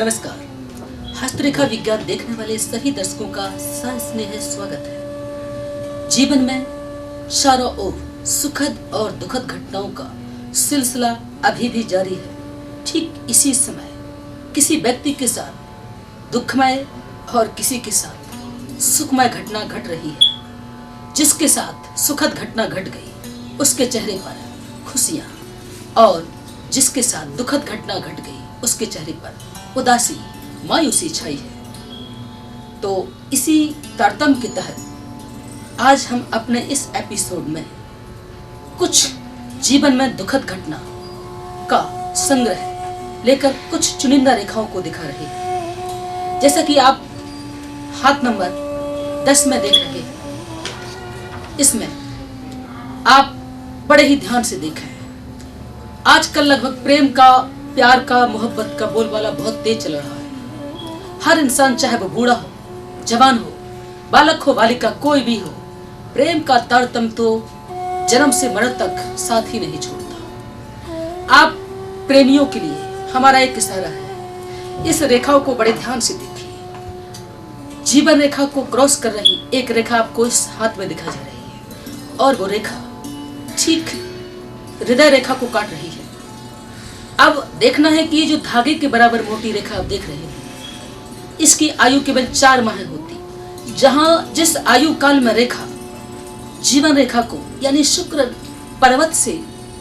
नमस्कार। हस्तरेखा विज्ञान देखने वाले सभी दर्शकों का सस्नेह स्वागत है। जीवन में चारों ओर सुखद और दुखद घटनाओं का सिलसिला अभी भी जारी है। ठीक इसी समय किसी व्यक्ति के साथ दुखमय और किसी के साथ सुखमय घटना घट रही है। जिसके साथ सुखद घटना घट गई उसके चेहरे पर खुशियां, और जिसके साथ दुखद घटना घट गई उसके चेहरे पर उदासी, मायूसी छाई है। तो इसी तारतम्य के तहत आज हम अपने इस एपिसोड में कुछ जीवन में दुखद घटना का संग्रह लेकर कुछ चुनिंदा रेखाओं को दिखा रहे हैं। जैसा कि आप हाथ नंबर 10 में देख रहे हैं, इसमें आप बड़े ही ध्यान से देखें। आजकल लगभग प्रेम का, प्यार का, मोहब्बत का बोलबाला बहुत तेज चल रहा है। हर इंसान, चाहे वो बूढ़ा हो, जवान हो, बालक हो, बालिका, कोई भी हो, प्रेम का तारतम्य तो जन्म से मरण तक साथ ही नहीं छोड़ता। आप प्रेमियों के लिए हमारा एक इशारा है। इस रेखाओं को बड़े ध्यान से देखिए। जीवन रेखा को क्रॉस कर रही एक रेखा आपको इस हाथ में दिखा जा रही है, और वो रेखा ठीक हृदय रेखा को काट रही है। अब देखना है कि ये जो धागे के बराबर मोटी रेखा आप देख रहे हैं, इसकी आयु केवल 4 माह होती। जहां जिस आयु काल में रेखा जीवन रेखा को यानी शुक्र पर्वत से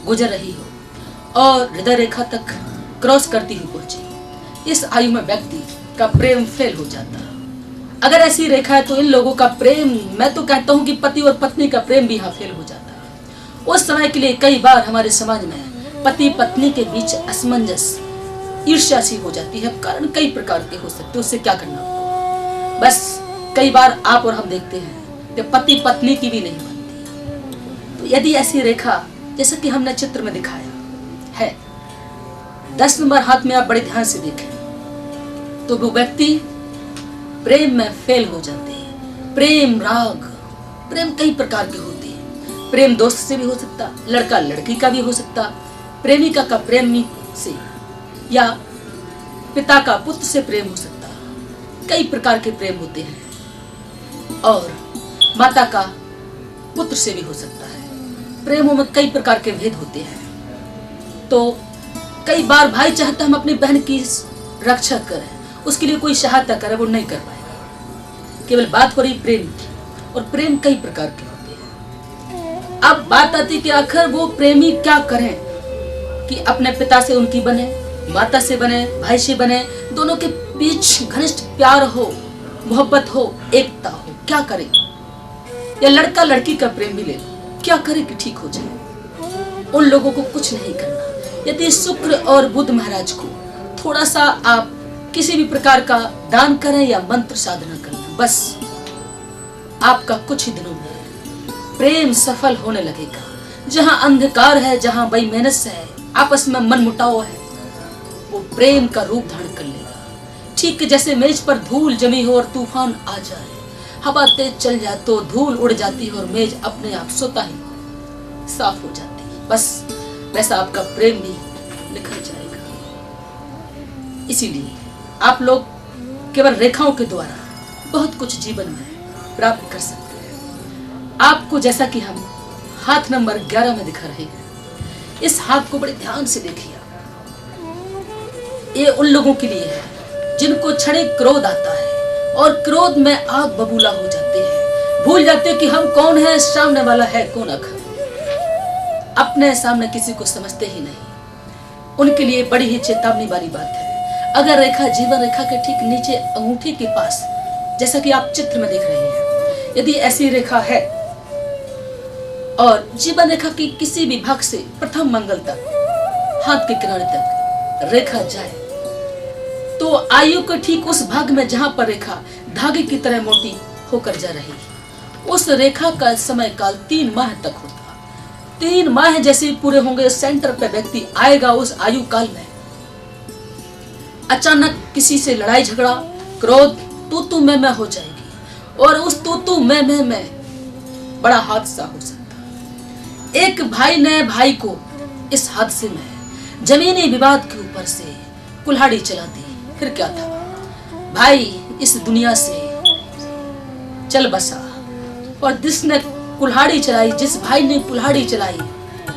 गुजर रही हो और हृदय रेखा तक क्रॉस करती हुई पहुंची, इस आयु में व्यक्ति का प्रेम फेल हो जाता है। अगर ऐसी रेखा है तो इन लोगों का प्रेम, मैं तो कहता हूं कि पति और पत्नी का प्रेम भी यहाँ फेल हो जाता है। उस समय के लिए कई बार हमारे समाज में पति पत्नी के बीच असमंजस, ईर्ष्या सी हो जाती है। कारण कई प्रकार के हो सकते, उससे क्या करना। बस कई बार आप और हम देखते हैं कि पति पत्नी की भी नहीं बनती। तो यदि ऐसी रेखा जैसा कि हमने चित्र में दिखाया है, 10 नंबर हाथ में आप बड़े ध्यान से देखें, तो वो व्यक्ति प्रेम में फेल हो जाते हैं। प्रेम, राग, प्रेम कई प्रकार के होते हैं। प्रेम दोस्त से भी हो सकता, लड़का लड़की का भी हो सकता, प्रेमिका का प्रेमी से, या पिता का पुत्र से प्रेम हो सकता। कई प्रकार के प्रेम होते हैं, और माता का पुत्र से भी हो सकता है। प्रेमों में कई प्रकार के भेद होते हैं। तो कई बार भाई चाहता हम अपनी बहन की रक्षा करें, उसके लिए कोई सहायता करे, वो नहीं कर पाएगा। केवल बात हो रही प्रेम की, और प्रेम कई प्रकार के होते हैं। अब बात आती कि आखिर वो प्रेमी क्या करें कि अपने पिता से उनकी बने, माता से बने, भाई से बने, दोनों के बीच घनिष्ठ प्यार हो, मोहब्बत हो, एकता हो। क्या करे? या लड़का लड़की का प्रेम भी ले लो, क्या करे कि ठीक हो जाए? उन लोगों को कुछ नहीं करना। यदि शुक्र और बुध महाराज को थोड़ा सा आप किसी भी प्रकार का दान करें या मंत्र साधना करें, बस आपका कुछ ही दिनों में प्रेम सफल होने लगेगा। जहां अंधकार है, जहां बेमेहनत है, आपस में मनमुटाव है, वो प्रेम का रूप धारण कर लेगा। ठीक जैसे मेज पर धूल जमी हो और तूफान आ जाए, हवा तेज चल जाए तो धूल उड़ जाती है और मेज अपने आप स्वतः ही साफ हो जाती है। बस वैसा आपका प्रेम भी निखर जाएगा। इसीलिए आप लोग केवल रेखाओं के द्वारा बहुत कुछ जीवन में प्राप्त कर सकते हैं। आपको जैसा कि हम हाथ नंबर 11 में दिखा रहे हैं, इस हाथ को बड़े ध्यान से देखिए। ये उन लोगों के लिए है जिनको क्षणे क्रोध आता है और क्रोध में आग बबूला हो जाते हैं, भूल जाते हैं कि हम कौन है, सामने वाला है कौन। अपने सामने किसी को समझते ही नहीं। उनके लिए बड़ी ही चेतावनी वाली बात है। अगर रेखा जीवन रेखा के ठीक नीचे अंगूठे के पास, जैसा कि आप चित्र में देख रहे हैं, यदि ऐसी रेखा है और जीवन रेखा की किसी भी भाग से प्रथम मंगल तक, हाथ के किनारे तक रेखा जाए, तो आयु के ठीक उस भाग में जहां पर रेखा धागे की तरह मोटी होकर जा रही है, उस रेखा का समय काल 3 माह तक होता। 3 माह जैसे पूरे होंगे, सेंटर पे व्यक्ति आएगा। उस आयु काल में अचानक किसी से लड़ाई झगड़ा, क्रोध, तू मैं हो जाएगी, और उस तू मैं बड़ा हादसा हो सकता। एक भाई ने भाई को इस हादसे में जमीनी विवाद के ऊपर से कुल्हाड़ी चला दी, फिर क्या था भाई, इस दुनिया से चल बसा। और जिसने कुल्हाड़ी चलाई, जिस भाई ने कुल्हाड़ी चलाई,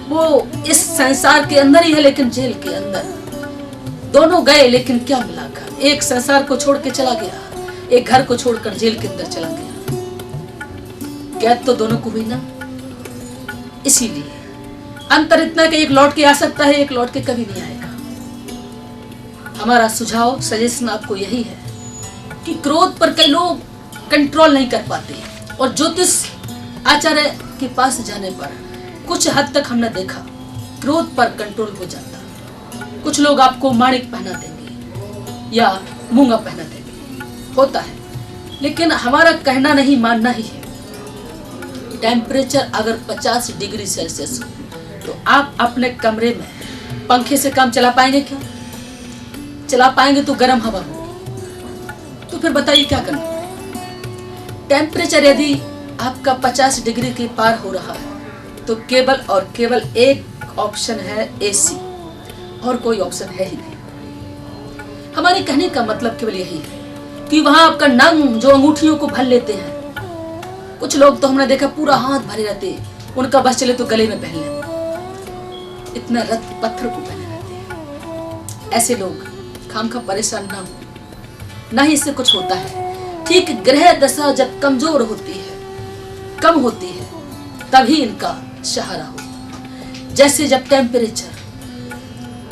वो इस संसार के अंदर ही है लेकिन जेल के अंदर। दोनों गए लेकिन क्या मिला घर? एक संसार को छोड़ के चला गया, एक घर को छोड़कर जेल के अंदर चला गया। कैद तो दोनों को हुई ना। इसीलिए अंतर इतना कि एक लौट के आ सकता है, एक लौट के कभी नहीं आएगा। हमारा सुझाव, सजेशन आपको यही है कि क्रोध पर कई लोग कंट्रोल नहीं कर पाते, और ज्योतिष आचार्य के पास जाने पर कुछ हद तक हमने देखा क्रोध पर कंट्रोल हो जाता। कुछ लोग आपको माणिक पहना देंगे या मूंगा पहना देंगे, होता है। लेकिन हमारा कहना नहीं, मानना ही है। टेम्परेचर अगर 50 डिग्री सेल्सियस हो तो आप अपने कमरे में पंखे से काम चला पाएंगे क्या? चला पाएंगे तो गर्म हवा होगी। तो फिर बताइए क्या करना है? टेम्परेचर यदि आपका 50 डिग्री के पार हो रहा है तो केवल और केवल एक ऑप्शन है एसी, और कोई ऑप्शन है ही नहीं। हमारे कहने का मतलब केवल यही है कि वहां आपका नंग जो अंगूठियों को भर लेते हैं, कुछ लोग तो हमने देखा पूरा हाथ भरे रहते, उनका बस चले तो गले में पहन लेते, इतना रक्त पत्थर को पहने रहते हैं। ऐसे लोग खामखा परेशान ना हो, ना ही इससे कुछ होता है। ठीक ग्रह दशा जब कमजोर होती है, कम होती है, तभी इनका सहारा हो। जैसे जब टेम्परेचर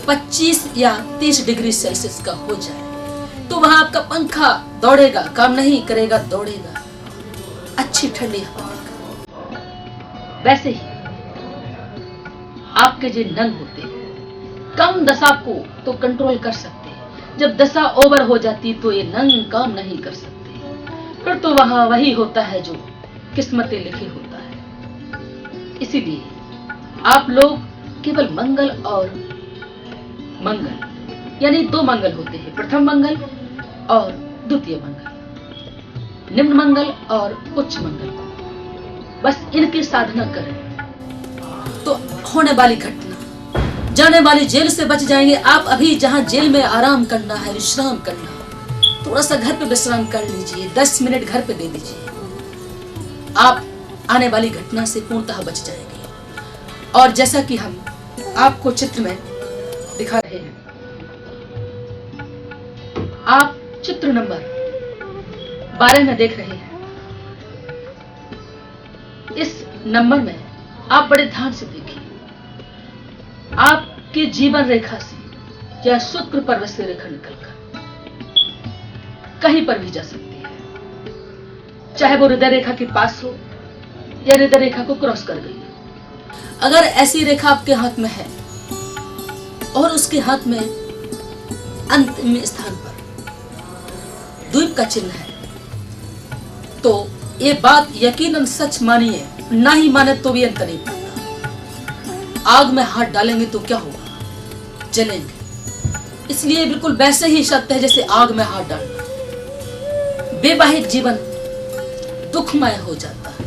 25 या 30 डिग्री सेल्सियस का हो जाए तो वहां आपका पंखा दौड़ेगा, काम नहीं करेगा, दौड़ेगा, अच्छी ठंडी हवा देगा। वैसे ही आपके जो नंग होते हैं, कम दशा को तो कंट्रोल कर सकते हैं, जब दशा ओवर हो जाती तो ये नंग काम नहीं कर सकते। फिर तो वहां वही होता है जो किस्मतें लिखी होता है। इसीलिए आप लोग केवल मंगल और मंगल, यानी 2 मंगल होते हैं, प्रथम मंगल और द्वितीय मंगल, निम्न मंगल और उच्च मंगल, बस इनकी साधना करें तो होने वाली घटना, जाने वाली जेल से बच जाएंगे आप। अभी जहां जेल में आराम करना है, विश्राम करना है, थोड़ा सा घर पे विश्राम कर लीजिए, 10 मिनट घर पे दे दीजिए, आप आने वाली घटना से पूर्णतः बच जाएंगे। और जैसा कि हम आपको चित्र में दिखा रहे हैं, आप चित्र नंबर 12 में देख रहे हैं। इस नंबर में आप बड़े ध्यान से देखिए, आपके जीवन रेखा से या शुक्र पर्वत से रेखा निकलकर कहीं पर भी जा सकती है, चाहे वो हृदय रेखा के पास हो या हृदय रेखा को क्रॉस कर गई। अगर ऐसी रेखा आपके हाथ में है और उसके हाथ में अंतिम स्थान पर द्वीप का चिन्ह है, तो ये बात यकीनन सच मानिए, ना ही माने तो भी अंतर नहीं पड़ता। आग में हाथ डालेंगे तो क्या होगा? जलेंगे। इसलिए बिल्कुल वैसे ही सत्य है जैसे आग में हाथ डालना। वैवाहिक जीवन दुखमय हो जाता है।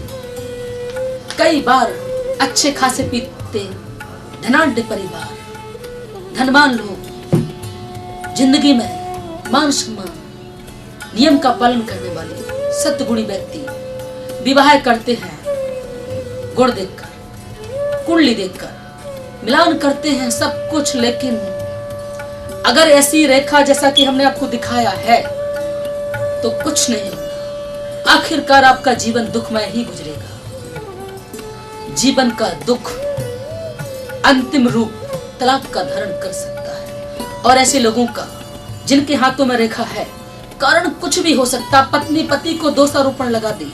कई बार अच्छे खासे पीते धनाढ्य परिवार, धनवान लोग, जिंदगी में मान सम्मान, नियम का पालन करने वाले सत्गुणी व्यक्ति विवाह करते हैं, गुण देखकर, कुंडली देखकर मिलान करते हैं सब कुछ। लेकिन अगर ऐसी रेखा जैसा कि हमने आपको दिखाया है तो कुछ नहीं होगा। आखिरकार आपका जीवन दुखमय ही गुजरेगा। जीवन का दुख अंतिम रूप तलाक का धारण कर सकता है। और ऐसे लोगों का जिनके हाथों में रेखा है, कारण कुछ भी हो सकता। पत्नी पति को दोषारोपण लगा दी,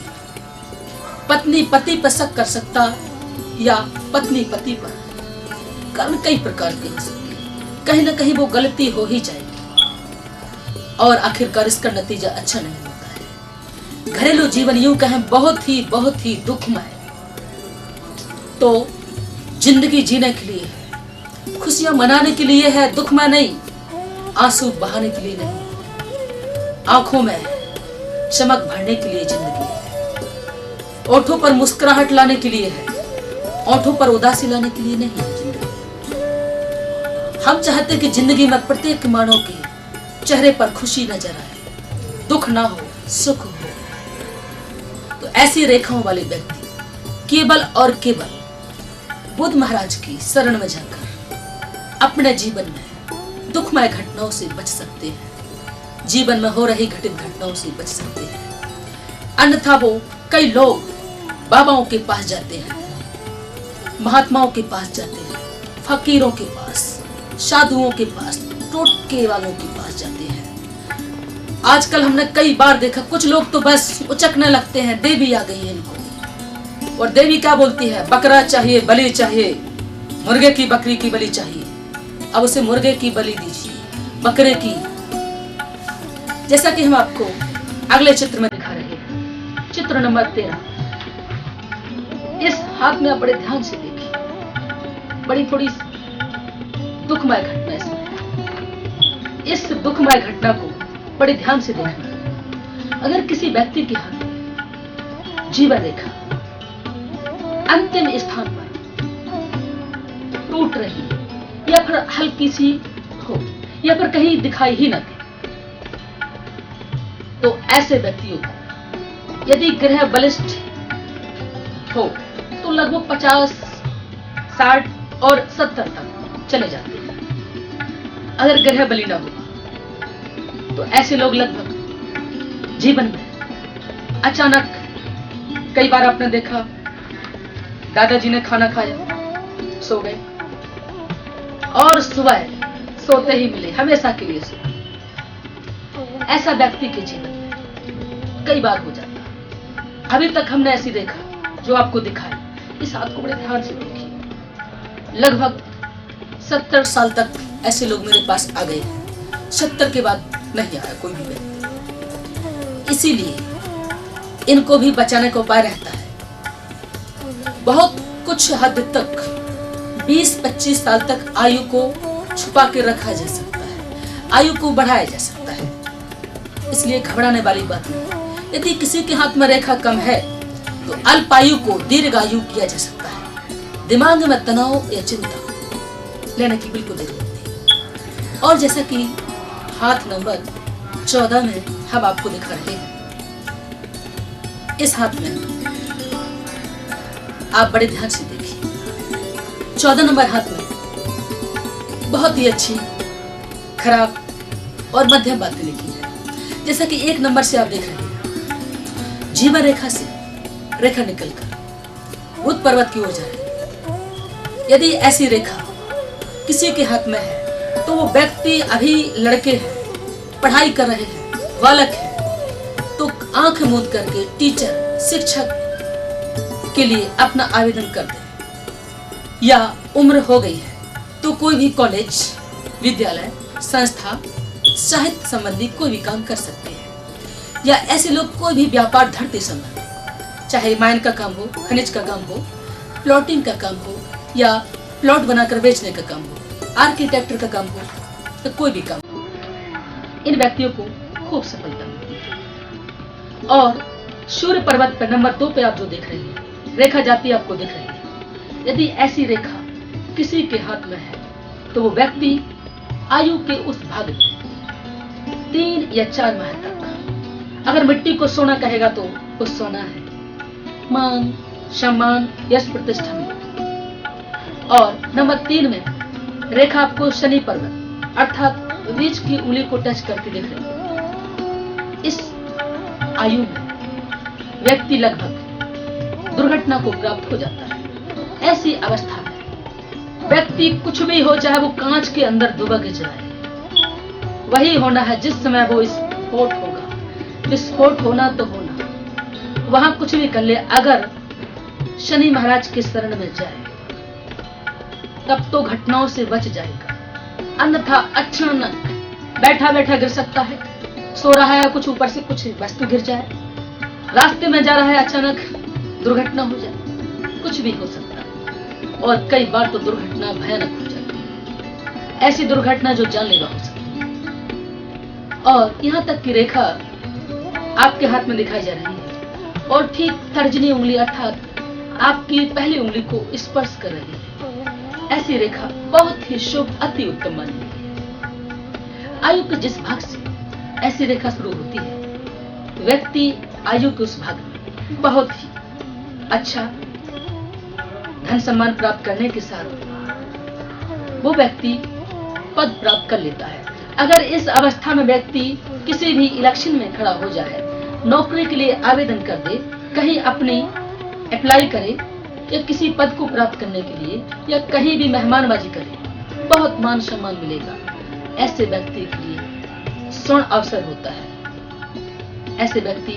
पत्नी पति पर शक कर सकता, या पत्नी पति पर, कारण कई प्रकार के हो सकते हैं। कहीं ना कहीं वो गलती हो ही जाएगी और आखिरकार इसका नतीजा अच्छा नहीं होता है। घरेलू जीवन यूं कहें बहुत ही दुखमय। तो जिंदगी जीने के लिए है, खुशियां मनाने के लिए है, दुखमय नहीं, आंसू बहाने के लिए नहीं, आंखों में चमक भरने के लिए जिंदगी है, ओठों पर मुस्कुराहट लाने के लिए है, ओठों पर उदासी लाने के लिए नहीं है जिंदगी। हम चाहते हैं कि जिंदगी में प्रत्येक मानव की चेहरे पर खुशी नजर आए, दुख ना हो, सुख हो। तो ऐसी रेखाओं वाले व्यक्ति केवल और केवल बुद्ध महाराज की शरण में जाकर अपने जीवन में दुखमय घटनाओं से बच सकते हैं, जीवन में हो रही घटित घटनाओं से बच सकते हैं। अन्यथा वो कई लोग बाबाओं के पास जाते हैं, महात्माओं के पास जाते हैं, फकीरों के पास, साधुओं के पास, टोटके वालों के पास जाते हैं। आजकल हमने कई बार देखा, कुछ लोग तो बस उचकने लगते हैं, देवी आ गई है इनको। और देवी क्या बोलती है? बकरा चाहिए, बलि चाहिए, मुर्गे की बकरी की बलि चाहिए। अब उसे मुर्गे की बलि दीजिए, बकरे की। जैसा कि हम आपको अगले चित्र में दिखा रहे हैं, चित्र नंबर 13। इस हाथ में आप बड़े ध्यान से देखिए, बड़ी थोड़ी दुखमय घटना इसमें। इस दुखमय घटना को बड़े ध्यान से देखना। अगर किसी व्यक्ति के हाथ में जीवन रेखा अंतिम स्थान पर टूट रही या फिर हल्की सी हो या फिर कहीं दिखाई ही न दे, तो ऐसे व्यक्तियों को यदि ग्रह बलिष्ठ हो तो लगभग 50, 60 और 70 तक चले जाते हैं। अगर ग्रह बलि न हो तो ऐसे लोग लगभग जीवन में अचानक, कई बार आपने देखा दादाजी ने खाना खाया, सो गए और सुबह सोते ही मिले, हमेशा के लिए सो। ऐसा व्यक्ति के जीवन में कई बार हो जाता। अभी तक हमने ऐसी देखा जो आपको दिखाई। इस हाथ को बड़े ध्यान से देखिए। लगभग 70 साल तक ऐसे लोग मेरे पास आ गए हैं, 70 के बाद नहीं आया कोई भी व्यक्ति। इसीलिए इनको भी बचाने का उपाय रहता है। बहुत कुछ हद तक 20-25 साल तक आयु को छुपा के रखा जा सकता है, आयु को बढ़ाया जा सकता है। इसलिए घबराने वाली बात नहीं। यदि किसी के हाथ में रेखा कम है तो अल्पायु को दीर्घायु किया जा सकता है। दिमाग में तनाव या चिंता लेने की बिल्कुल जरूरत नहीं। और जैसा कि हाथ नंबर 14 में हम आपको दिखा रहे हैं, इस हाथ में आप बड़े ध्यान से देखिए। 14 नंबर हाथ में बहुत ही अच्छी, खराब और मध्यम बातें लिखी है। जैसा कि 1 नंबर से आप देख रहे हैं, जीवन रेखा से रेखा निकलकर बुद्ध पर्वत की ओर जा रही है। यदि ऐसी रेखा किसी के हाथ में है तो वो व्यक्ति अभी लड़के हैं, पढ़ाई कर रहे हैं, बालक हैं, तो आंख मूंद करके टीचर, शिक्षक के लिए अपना आवेदन कर दें। या उम्र हो गई है तो कोई भी कॉलेज, विद्यालय, संस्था, साहित्य संबंधी कोई भी काम कर सकते हैं। या ऐसे लोग कोई भी व्यापार धरती संबंधी, चाहे माइन का काम हो, खनिज का काम हो, प्लॉटिंग का काम हो, या प्लॉट बनाकर बेचने का काम हो, आर्किटेक्टर का काम हो, तो कोई भी काम हो, इन व्यक्तियों को खूब सफलता मिलती है। और सूर्य पर्वत पर नंबर 2 पे आप जो देख रहे हैं, रेखा जाती आपको दिख रही है। यदि ऐसी रेखा किसी के हाथ में है तो वो व्यक्ति आयु के उस भाग में 3 या 4 माह तक, अगर मिट्टी को सोना कहेगा तो वो सोना है, मान, सम्मान, यश, प्रतिष्ठा में। और नंबर 3 में रेखा आपको शनि पर्वत अर्थात बीच की उंगली को टच करके दिख रही है। इस आयु में व्यक्ति लगभग दुर्घटना को प्राप्त हो जाता है। ऐसी अवस्था में व्यक्ति कुछ भी हो, चाहे वो कांच के अंदर दुबक जाए, वही होना है जिस समय वो विस्फोट होगा। विस्फोट होना तो होना, वहां कुछ भी कर ले, अगर शनि महाराज के शरण में जाए तब तो घटनाओं से बच जाएगा। अन्यथा अचानक बैठा बैठा गिर सकता है, सो रहा है, कुछ ऊपर से कुछ वस्तु गिर जाए, रास्ते में जा रहा है, अचानक दुर्घटना हो जाए, कुछ भी हो सकता है। और कई बार तो दुर्घटना भयानक हो जाती है, ऐसी दुर्घटना जो जानलेवा हो सकती है। और यहाँ तक की रेखा आपके हाथ में दिखाई जा रही है और ठीक तर्जनी उंगली अर्थात आपकी पहली उंगली को स्पर्श कर रही है। ऐसी रेखा बहुत ही शुभ, अति उत्तम मानी है। आयु के जिस भाग से ऐसी रेखा शुरू होती है, व्यक्ति आयु के उस भाग में बहुत ही अच्छा धन सम्मान प्राप्त करने के साथ वो व्यक्ति पद प्राप्त कर लेता है। अगर इस अवस्था में व्यक्ति किसी भी इलेक्शन में खड़ा हो जाए, नौकरी के लिए आवेदन कर दे, कहीं अपनी अप्लाई करे या किसी पद को प्राप्त करने के लिए या कहीं भी मेहमानबाजी करे, बहुत मान सम्मान मिलेगा। ऐसे व्यक्ति के लिए स्वर्ण अवसर होता है। ऐसे व्यक्ति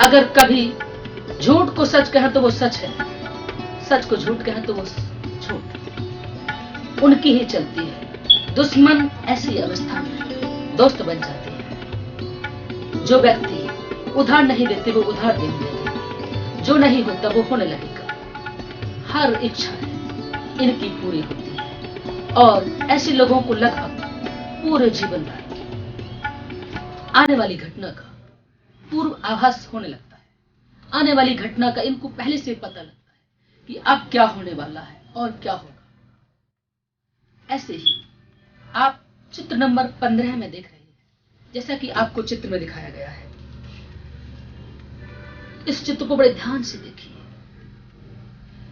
अगर कभी झूठ को सच कहें तो वो सच है, सच को झूठ कहें तो वो झूठ, उनकी ही चलती है। दुश्मन ऐसी अवस्था में दोस्त बन जाते हैं। जो व्यक्ति उधार नहीं देते वो उधार देने लगेगा, जो नहीं होता वो होने लगेगा। हर इच्छा इनकी पूरी होती है और ऐसे लोगों को लगभग पूरे जीवन भर आने वाली घटना का पूर्व आभास होने लगता है। आने वाली घटना का इनको पहले से पता लगता है कि अब क्या होने वाला है और क्या होगा। ऐसे ही आप चित्र नंबर 15 में देख रहे हैं, जैसा कि आपको चित्र में दिखाया गया है। इस चित्र को बड़े ध्यान से देखिए।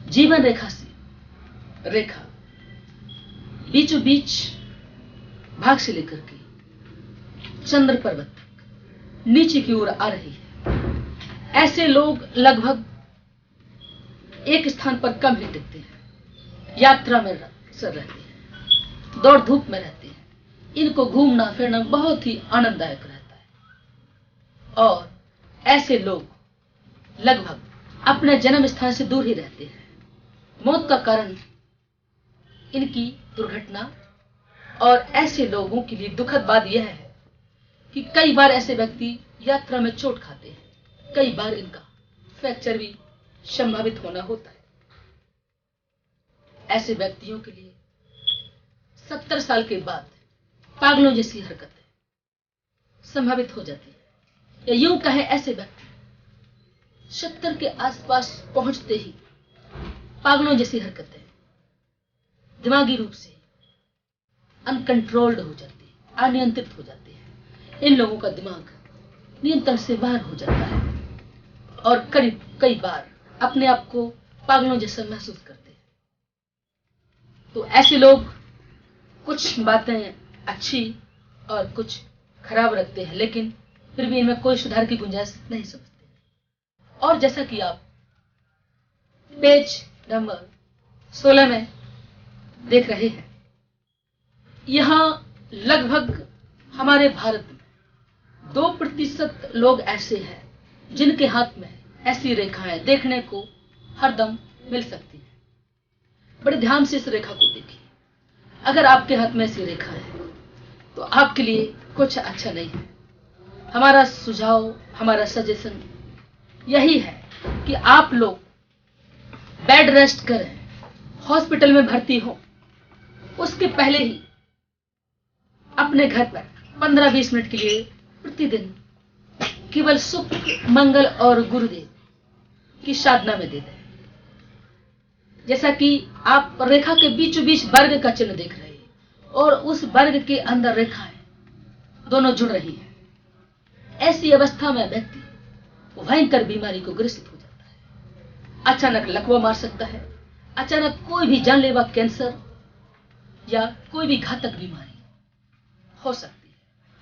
जीवन रेखा से रेखा बीचों बीच भाग से लेकर के चंद्र पर्वत तक नीचे की ओर आ रही है। ऐसे लोग लगभग एक स्थान पर कम ही टिकते हैं, यात्रा में अक्सर रहते हैं, दौड़ धूप में रहते हैं। इनको घूमना फिरना बहुत ही आनंददायक रहता है और ऐसे लोग लगभग अपने जन्म स्थान से दूर ही रहते हैं। मौत का कारण इनकी दुर्घटना, और ऐसे लोगों के लिए दुखद बात यह है कि कई बार ऐसे व्यक्ति यात्रा में चोट खाते हैं, कई बार इनका फ्रैक्चर भी संभावित होना होता है। ऐसे व्यक्तियों के लिए 70 साल के बाद पागलों जैसी हरकतें संभावित हो जाती है, या यूं कहें ऐसे व्यक्ति 70 के आसपास पहुंचते ही पागलों जैसी हरकतें दिमागी रूप से अनकंट्रोल्ड हो जाती है, अनियंत्रित हो जाती है। इन लोगों का दिमाग नियंत्रण से बाहर हो जाता है और करीब कई बार अपने आप को पागलों जैसा महसूस करते हैं। तो ऐसे लोग कुछ बातें अच्छी और कुछ खराब रखते हैं, लेकिन फिर भी इनमें कोई सुधार की गुंजाइश नहीं समझते। और जैसा कि आप पेज नंबर 16 में देख रहे हैं, यहां लगभग हमारे भारत में 2% लोग ऐसे हैं जिनके हाथ में ऐसी रेखाएं देखने को हरदम मिल सकती हैं। बड़े ध्यान से इस रेखा को देखिए। अगर आपके हाथ में ऐसी रेखा है तो आपके लिए कुछ अच्छा नहीं है। हमारा सुझाव, हमारा सजेशन यही है कि आप लोग बेड रेस्ट करें, हॉस्पिटल में भर्ती हो, उसके पहले ही अपने घर पर 15-20 मिनट के लिए प्रतिदिन केवल शुक्र, मंगल और गुरुदेव की साधना में दे दें। जैसा कि आप रेखा के बीचों बीच वर्ग का चिन्ह देख रहे हैं और उस वर्ग के अंदर रेखाएं दोनों जुड़ रही हैं। ऐसी अवस्था में व्यक्ति भयंकर बीमारी को ग्रसित हो जाता है। अचानक लकवा मार सकता है, अचानक कोई भी जानलेवा कैंसर या कोई भी घातक बीमारी हो सकती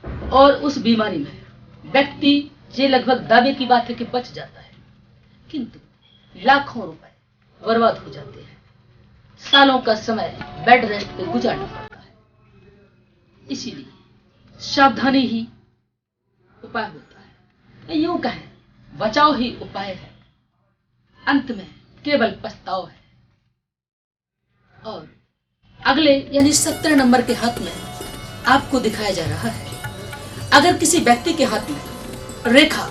है और उस बीमारी में व्यक्ति ये लगभग दावे की बात है कि बच जाता है, किंतु लाखों रुपए बर्बाद हो जाते हैं। सालों का समय बेड रेस्ट पे गुजारना पड़ता है। इसीलिए सावधानी ही उपाय होता है। यूं कहें बचाव ही उपाय है, अंत में केवल पछतावा है। और अगले यानी 17 नंबर के हाथ में आपको दिखाया जा रहा है, अगर किसी व्यक्ति के हाथ में रेखा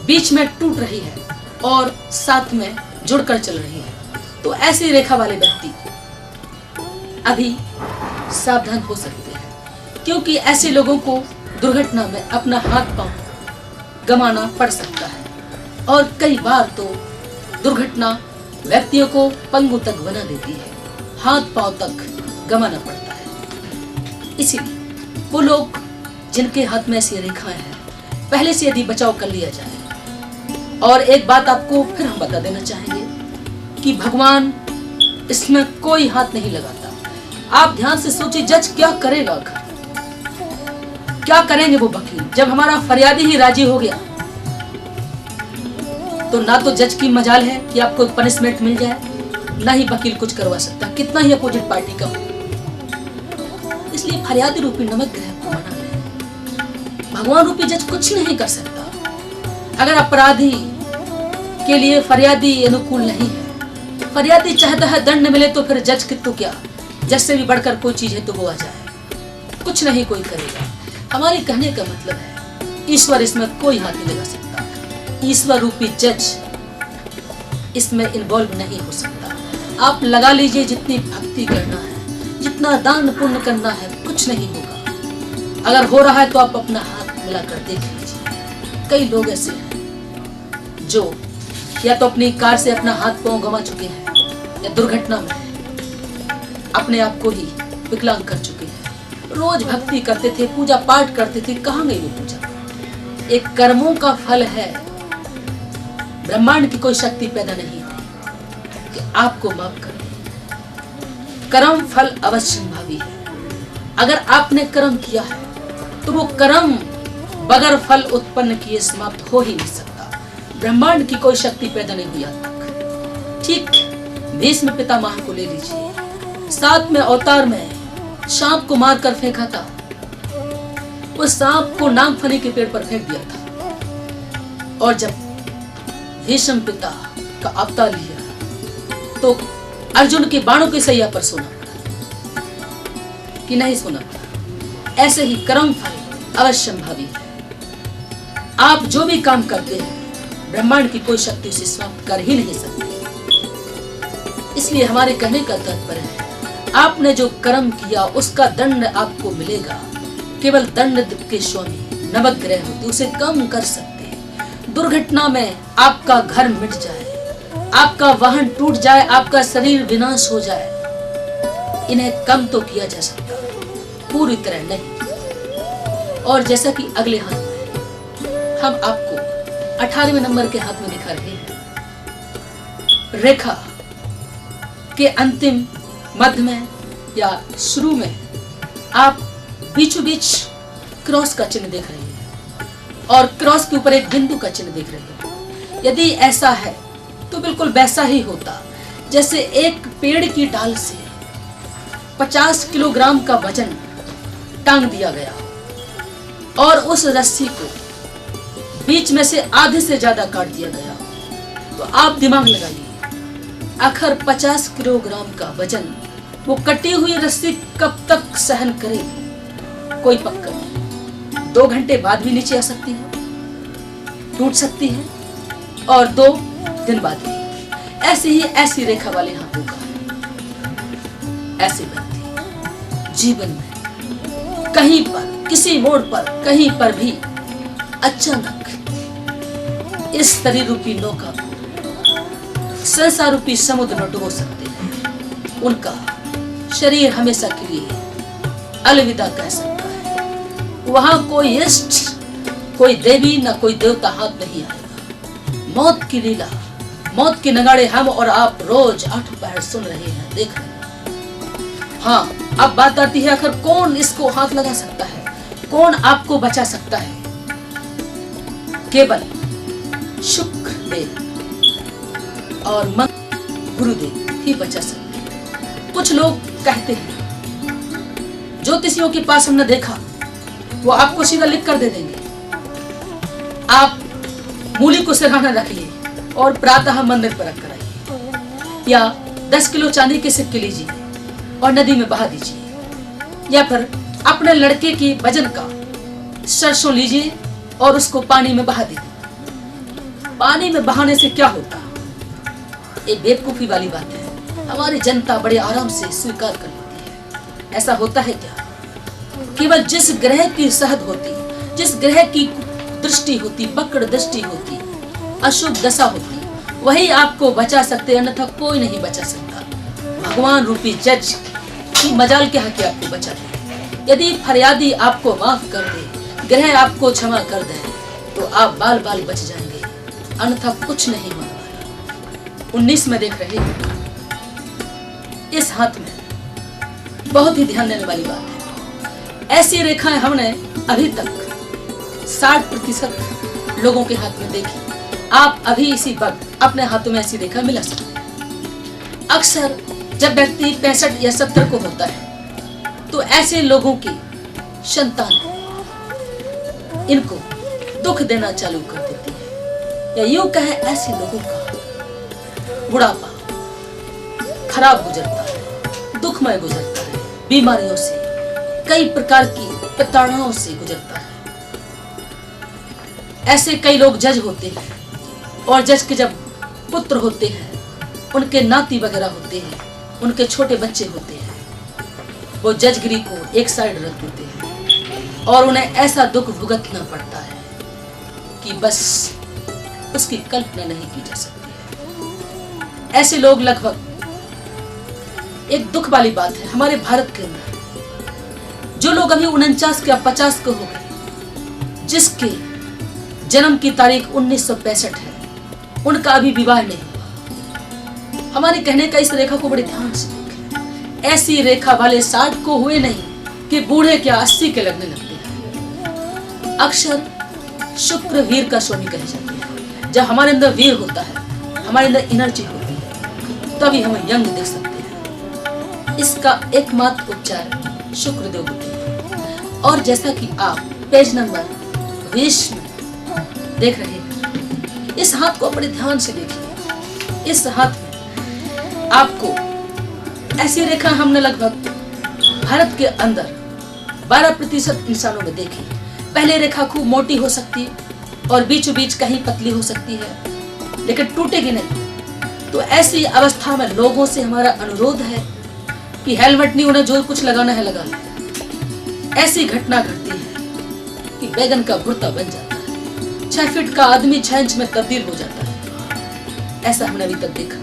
बीच में टूट रही है और साथ में जुड़कर चल रही है, तो ऐसी रेखा वाले व्यक्ति अभी सावधान हो सकते हैं, क्योंकि ऐसे लोगों को दुर्घटना में अपना हाथ पांव गंवाना पड़ सकता है और कई बार तो दुर्घटना व्यक्तियों को पंगु तक बना देती है, हाथ पांव तक गंवाना पड़ता है। इसीलिए वो लोग जिनके हाथ में ऐसी रेखाएं हैं, पहले से यदि बचाव कर लिया जाए। और एक बात आपको फिर हम बता देना चाहेंगे कि भगवान इसमें कोई हाथ नहीं लगाता। आप ध्यान से सोचिए, जज क्या करेगा आखिर? क्या करेंगे वो वकील? जब हमारा फरियादी ही राजी हो गया तो ना तो जज की मजाल है कि आपको पनिशमेंट मिल जाए, ना ही वकील कुछ करवा सकता, कितना ही अपोजिट पार्टी का हो। इसलिए फरियादी रूपी नमक ग्रह को मना है। भगवान रूपी जज कुछ नहीं कर सकता। अगर अपराधी के लिए फरियादी अनुकूल नहीं है, फरियादी चाहता है दंड मिले, तो फिर जज की तो क्या, जज से भी बढ़कर कोई चीज है तो वो आ जाए, कुछ नहीं कोई करेगा। हमारे कहने का मतलब है ईश्वर इसमें कोई हाथ नहीं लगा सकता। ईश्वर रूपी जज इसमें इन्वॉल्व नहीं हो सकता। आप लगा लीजिए जितनी भक्ति करना है, जितना दान पुण्य करना है, कुछ नहीं होगा। अगर हो रहा है तो आप अपना हाथ मिलाकर देख लीजिए। कई लोग ऐसे हैं जो या तो अपनी कार से अपना हाथ पांव गंवा चुके हैं, या दुर्घटना में अपने आप को ही विकलांग कर चुके हैं। रोज भक्ति करते थे, पूजा पाठ करते थे, कहाँ गई वो पूजा? एक कर्मों का फल है। ब्रह्मांड की कोई शक्ति पैदा नहीं है कि आपको माफ कर दे। कर्म फल अवश्यंभावी है। अगर आपने कर्म किया है तो वो कर्म बगैर फल उत्पन्न किए समाप्त हो ही नहीं सकता। ब्रह्मांड की कोई शक्ति पैदा नहीं हुई आज तक। ठीक भीष्म पितामह को ले लीजिए, 7वें अवतार में सांप को मारकर फेंका था। उस सांप को नागफनी के पेड़ पर फेंक दिया था। और जब भीष्म पिता का अवतार लिया तो अर्जुन के बाणों के सैया पर सोना पड़ा कि नहीं सोना पड़ा। ऐसे ही कर्म फल अवश्यंभावी है। आप जो भी काम करते हैं ब्रह्मांड की कोई शक्ति उसे समाप्त कर ही नहीं सकती। इसलिए हमारे कहने का तात्पर्य है, आपने जो कर्म किया उसका दंड आपको मिलेगा। केवल दंड के स्वामी नवग्रह होते उसे कम कर सकते। दुर्घटना में आपका घर मिट जाए, आपका वाहन टूट जाए, आपका शरीर विनाश हो जाए, इन्हें कम तो किया जा सकता, पूरी तरह नहीं। और जैसा कि अगले हाथ में हम आपको 18वें नंबर के हाथ में दिखा रहे हैं, रेखा के अंतिम मध्य में या शुरू में आप बीचों बीच क्रॉस का चिन्ह देख रहे हैं और क्रॉस के ऊपर एक बिंदु का चिन्ह देख रहे हैं। यदि ऐसा है तो बिल्कुल वैसा ही होता जैसे एक पेड़ की डाल से 50 किलोग्राम का वजन टांग दिया गया और उस रस्सी को बीच में से आधे से ज्यादा काट दिया गया। तो आप दिमाग लगाइए, आखिर 50 किलोग्राम का वजन वो कटी हुई रस्सी कब तक सहन करेगी? कोई पक्का नहीं। 2 घंटे बाद भी नीचे आ सकती है, टूट सकती है, और 2 दिन बाद भी। ऐसे ही ऐसी रेखा वाले हाथों का ऐसे बनती जीवन में कहीं पर, किसी मोड़ पर, कहीं पर भी अचानक इस शरीर रूपी नौका को संसार रूपी समुद्र में डुबो सकते हैं। उनका शरीर हमेशा के लिए अलविदा कह सकता है। वहां कोई इष्ट, कोई देवी, न कोई देवता हाथ नहीं आएगा। मौत की लीला, मौत के नगाड़े हम और आप रोज 8 पहर सुन रहे हैं, देख रहे हैं। हाँ, अब बात आती है आखिर कौन इसको हाथ लगा सकता है, कौन आपको बचा सकता है? केवल शुक्र देव और मंगल गुरुदेव ही बचा सकते हैं। कुछ लोग कहते हैं ज्योतिषियों के पास हमने देखा, वो आपको सीधा लिख कर दे देंगे, आप मूली को सिरहाना रखिए और प्रातः मंदिर पर रख कर आइए, या 10 किलो चांदी के सिक्के लीजिए और नदी में बहा दीजिए, या फिर अपने लड़के की वजन का सरसों लीजिए और उसको पानी में बहा दीजिए। पानी में बहाने से क्या होता? ये बेवकूफी वाली बात है, हमारी जनता बड़े आराम से स्वीकार कर लेती है। ऐसा होता है क्या? केवल जिस ग्रह की सहद होती, जिस ग्रह की दृष्टि होती, वक्र दृष्टि होती, अशुभ दशा होती, वही आपको बचा सकते, अन्यथा कोई नहीं बचा सकता। भगवान रूपी जज की मजाल क्या है कि आपको बचा दे। यदि फरियादी आपको माफ कर दे, ग्रह आपको क्षमा कर दे, तो आप बाल बाल बच जाएंगे, अन्यथा कुछ नहीं होने वाला। 19 में देख रहे हैं, इस हाथ में बहुत ही ध्यान देने वाली बात है। ऐसी रेखाएं हमने अभी तक 60% लोगों के हाथ में देखी। आप अभी इसी वक्त अपने हाथों में ऐसी रेखा मिला सकते हैं। अक्सर जब व्यक्ति 65 या 70 को होता है तो ऐसे लोगों की संतान इनको दुख देना चालू कर देती है, या यूं कहें ऐसे लोगों का बुढ़ापा खराब गुजरता है, दुखमय गुजरता है, बीमारियों से, कई प्रकार की प्रताड़नाओं से गुजरता है। ऐसे कई लोग जज होते हैं और जज के जब पुत्र होते हैं, उनके नाती वगैरह होते हैं, उनके छोटे बच्चे होते हैं, वो जजगिरी को एक साइड रख देते हैं और उन्हें ऐसा दुख भुगतना पड़ता है कि बस उसकी कल्पना नहीं की जा सकती है। ऐसे लोग लगभग, एक दुख वाली बात है हमारे भारत के अंदर, जो लोग अभी 49 या 50 के हो गए, जिसके जन्म की तारीख 1965 है, उनका अभी विवाह नहीं हुआ। हमारे कहने का इस रेखा को बड़े ध्यान से देखें। ऐसी रेखा वाले 60 को हुए नहीं कि बूढ़े क्या 80 के लगने लगते हैं। अक्सर शुक्र वीर का स्वामी कहे जाते हैं। जब हमारे अंदर वीर होता है, हमारे अंदर एनर्जी होती है, तभी हम यंग देख सकते हैं। इसका एकमात्र उपचार शुक्रदेव होते हैं। और जैसा कि आप पेज नंबर 20 में देख रहे हैं, इस हाथ को बड़े ध्यान से देखिए। इस हाथ में आपको ऐसी रेखा हमने लगभग भारत के अंदर 12% इंसानों में देखी। पहले रेखा खूब मोटी हो सकती है और बीचों बीच कहीं पतली हो सकती है, लेकिन टूटेगी नहीं। तो ऐसी अवस्था में लोगों से हमारा अनुरोध है कि हेलमेट नहीं, उन्हें जो कुछ लगाना है लगा लें। ऐसी घटना घटती है कि बैगन का भुर्ता बन जाता है, 6 फीट का आदमी 6 इंच में तब्दील हो जाता है। ऐसा हमने अभी तक देखा।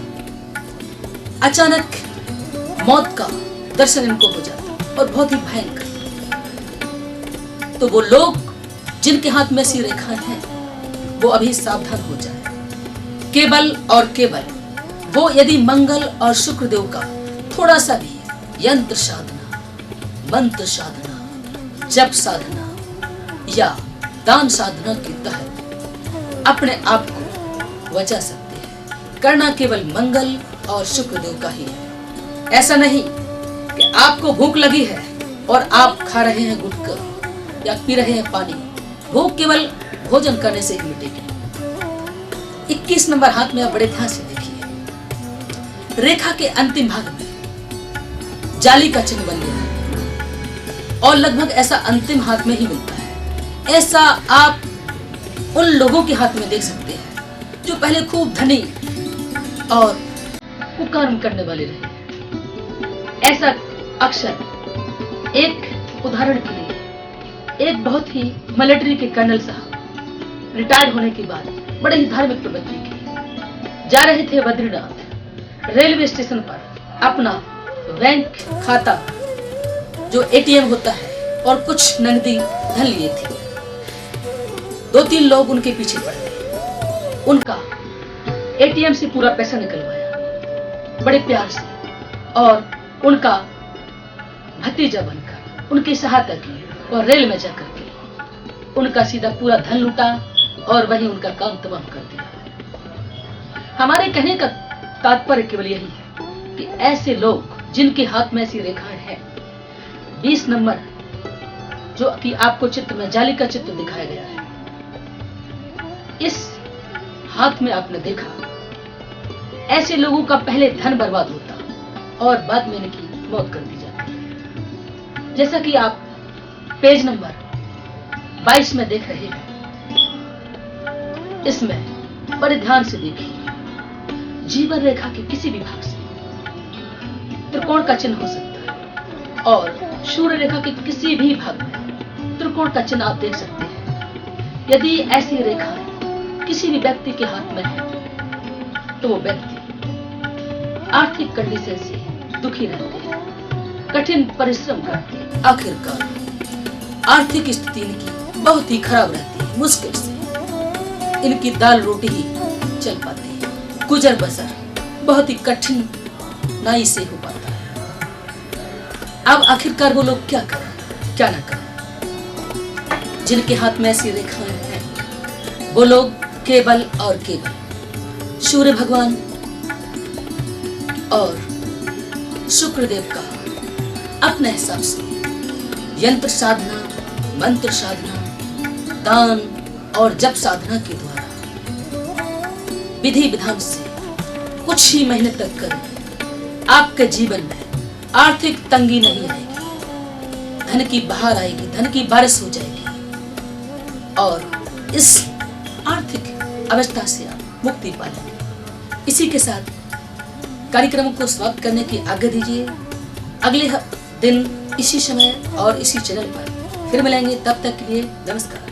अचानक मौत का दर्शन इनको हो जाता है और बहुत ही भयंकर। तो वो लोग जिनके हाथ में ऐसी रेखाएं हैं, वो अभी सावधान हो जाए। केवल और केवल वो यदि मंगल और शुक्रदेव का थोड़ा सा भी यंत्र साधना, मंत्र साधना, जप साधना या दान साधना के तहत अपने आप को बचा सकते हैं। करना केवल मंगल और शुक्रदेव का ही है। ऐसा नहीं कि आपको भूख लगी है और आप खा रहे हैं गुटखा या पी रहे हैं पानी। भूख केवल भोजन करने से ही मिटेगी। 21 नंबर हाथ में आप बड़े ध्यान से देखिए। रेखा के अंतिम भाग में जाली का चिन्ह बन गया है और लगभग ऐसा अंतिम हाथ में ही मिलता है। ऐसा आप उन लोगों के हाथ में देख सकते हैं जो पहले खूब धनी और कुकर्म करने वाले रहे। ऐसा अक्सर, एक उदाहरण के लिए, एक बहुत ही मिलिट्री के कर्नल साहब रिटायर्ड होने के बाद बड़े ही धार्मिक प्रवृत्ति के जा रहे थे बद्रीनाथ। रेलवे स्टेशन पर अपना बैंक खाता जो एटीएम होता है और कुछ नकदी धन लिए थे। 2-3 लोग उनके पीछे पड़ गए। उनका एटीएम से पूरा पैसा निकलवाया बड़े प्यार से और उनका भतीजा बनकर उनकी सहायता की और रेल में जाकर के उनका सीधा पूरा धन लूटा और वही उनका काम तमाम कर दिया। हमारे कहने का तात्पर्य केवल यही है कि ऐसे लोग जिनके हाथ में ऐसी रेखाएं हैं, 20 नंबर जो कि आपको चित्र में जाली का चित्र दिखाया गया है, इस हाथ में आपने देखा, ऐसे लोगों का पहले धन बर्बाद होता और बाद में इनकी मौत कर दी जाती है। जैसा कि आप पेज नंबर 22 में देख रहे हैं, इसमें बड़े ध्यान से देखिए। जीवन रेखा के किसी भी भाग से त्रिकोण का चिन्ह हो सकता है और सूर्य रेखा के किसी भी भाग में त्रिकोण का चिन्ह आप देख सकते हैं। यदि ऐसी रेखाएं किसी भी व्यक्ति के हाथ में है तो वो व्यक्ति आर्थिक कंडीशन से दुखी रहते हैं, कठिन परिश्रम करके आखिरकार आर्थिक स्थिति इनकी बहुत ही खराब रहती है। मुश्किल से इनकी दाल रोटी ही चल पाती है। गुजर बसर बहुत ही कठिन नाई से हो पाता है। अब आखिरकार वो लोग क्या करें, क्या ना करें। जिनके हाथ में ऐसी रेखाएं हैं वो लोग केवल और केवल सूर्य भगवान और शुक्रदेव का अपने हिसाब से यंत्र साधना, मंत्र साधना, दान और जप साधना के द्वारा विधि विधान से कुछ ही महीने तक करें, आपके जीवन में आर्थिक तंगी नहीं रहेगी, धन की बहार आएगी, धन की बारिश हो जाएगी और इस आर्थिक अवस्था से आप मुक्ति पा लेंगे। इसी के साथ कार्यक्रम को समाप्त करने की आज्ञा दीजिए। अगले दिन इसी समय और इसी चैनल पर फिर मिलेंगे। तब तक के लिए नमस्कार।